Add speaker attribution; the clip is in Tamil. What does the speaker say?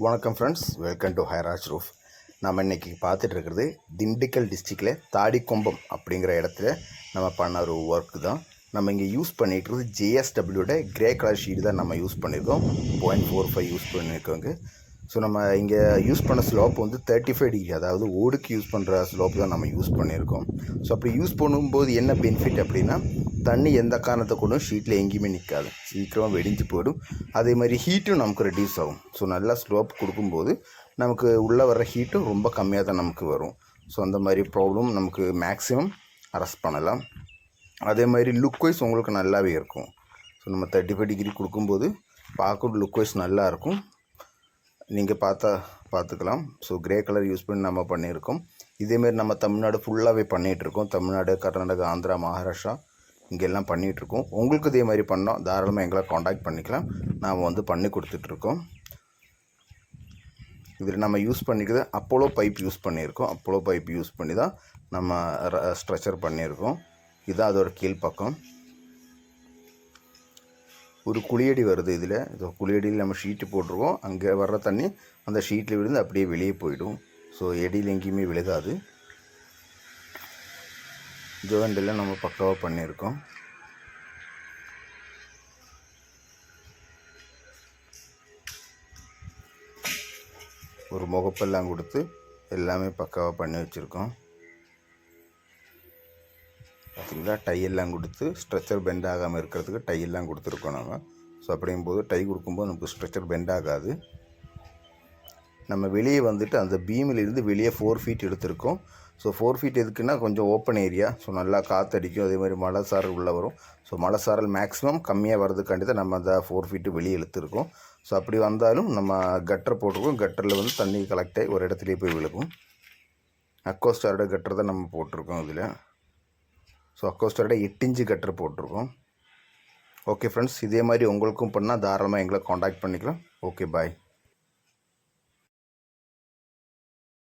Speaker 1: வணக்கம் ஃப்ரெண்ட்ஸ், வெல்கம் டு ஹைராஜ் ரூஃப். நம்ம இன்றைக்கி பார்த்துட்டு இருக்கிறது திண்டுக்கல் டிஸ்ட்ரிக்டில் தாடிக்கொம்பம் அப்படிங்கிற இடத்துல நம்ம பண்ண ஒரு ஒர்க்கு தான். நம்ம இங்கே யூஸ் பண்ணிகிட்டு ஜேஎஸ்டபிள்யூட கிரே கலர் ஷீட் தான் நம்ம யூஸ் பண்ணியிருக்கோம். 0.45 யூஸ் பண்ணியிருக்கோங்க. ஸோ நம்ம இங்கே யூஸ் பண்ண ஸ்லோப் வந்து 35 டிகிரி, அதாவது ஓடுக்கு யூஸ் பண்ணுற ஸ்லோப் தான் நம்ம யூஸ் பண்ணியிருக்கோம். ஸோ அப்படி யூஸ் பண்ணும்போது என்ன பெனிஃபிட் அப்படின்னா, தண்ணி எந்த காரணத்தை கொண்டும் ஷீட்டில் எங்கேயுமே நிற்காது, சீக்கிரமாக வெடிஞ்சு போயிடும். அதே மாதிரி ஹீட்டும் நமக்கு ரெடியூஸ் ஆகும். ஸோ நல்லா ஸ்லோப் கொடுக்கும்போது நமக்கு உள்ளே வர்ற ஹீட்டும் ரொம்ப கம்மியாக தான் நமக்கு வரும். ஸோ அந்த மாதிரி ப்ராப்ளம் நமக்கு மேக்ஸிமம் அரெஸ்ட் பண்ணலாம். அதே மாதிரி லுக் வைஸ் உங்களுக்கு நல்லாவே இருக்கும். ஸோ நம்ம 35 டிகிரி கொடுக்கும்போது பார்க்க லுக் வைஸ் நல்லாயிருக்கும். நீங்கள் பார்த்துக்கலாம். ஸோ கிரே கலர் யூஸ் பண்ணி நம்ம பண்ணியிருக்கோம். இதேமாரி நம்ம தமிழ்நாடு ஃபுல்லாகவே பண்ணிகிட்ருக்கோம். தமிழ்நாடு, கர்நாடகா, ஆந்திரா, மகாராஷ்டிரா இங்கெல்லாம் பண்ணிகிட்ருக்கோம். உங்களுக்கு இதே மாதிரி பண்ணோம் தாராளமாக எங்களை காண்டாக்ட் பண்ணிக்கலாம். நாம் வந்து பண்ணி கொடுத்துட்ருக்கோம். இதில் நம்ம யூஸ் பண்ணிக்கிறது அப்போலோ பைப் யூஸ் பண்ணியிருக்கோம். அப்போலோ பைப் யூஸ் பண்ணி தான் நம்ம ஸ்ட்ரக்சர் பண்ணியிருக்கோம். இதுதான் அதோட கீழ்ப்பக்கம். ஒரு குழியடி வருது இதில். இது குழியடியில் நம்ம ஷீட்டு போட்டிருக்கோம். அங்கே வர்ற தண்ணி அந்த ஷீட்டில் விழுந்து அப்படியே வெளியே போயிடும். ஸோ எடியில் எங்கேயுமே விழுகாது. ஜோயிண்டெல்லாம் நம்ம பக்காவாக பண்ணியிருக்கோம். ஒரு முகப்பெல்லாம் கொடுத்து எல்லாமே பக்காவாக பண்ணி வச்சுருக்கோம். பார்த்திங்களா, டையெல்லாம் கொடுத்து ஸ்ட்ரெச்சர் பெண்ட் ஆகாமல் இருக்கிறதுக்கு டையெல்லாம் கொடுத்துருக்கோம் நம்ம. ஸோ அப்படிங்கும்போது டை கொடுக்கும்போது நமக்கு ஸ்ட்ரெச்சர் பெண்ட் ஆகாது. நம்ம வெளியே வந்துட்டு அந்த பீமிலிருந்து வெளியே 4 ஃபீட் எடுத்திருக்கோம். ஸோ 4 ஃபீட் எதுக்குன்னா கொஞ்சம் ஓப்பன் ஏரியா. ஸோ நல்லா காற்றடிக்கும். அதே மாதிரி மழை சாரல் உள்ளே வரும். ஸோ மழை சாரல் மேக்ஸிமம் கம்மியாக வர்றதுக்காண்டி தான் நம்ம அந்த 4 ஃபீட்டு வெளியே இழுத்துருக்கோம். ஸோ அப்படி வந்தாலும் நம்ம கட்டர் போட்டிருக்கோம். கட்டரில் வந்து தண்ணி கலெக்ட் ஆகி ஒரு இடத்துலையே போய் விழுகும். அக்கோஸ்டாரோட கட்டர் தான் நம்ம போட்டிருக்கோம் இதில். ஸோ அக்கோஸ்டரோட 8 இன்ச்சு கட்டர் போட்டிருக்கோம். ஓகே ஃப்ரெண்ட்ஸ், இதே மாதிரி உங்களுக்கும் பண்ணால் தாராளமாக எங்களை காண்டாக்ட் பண்ணிக்கலாம். ஓகே, பாய்.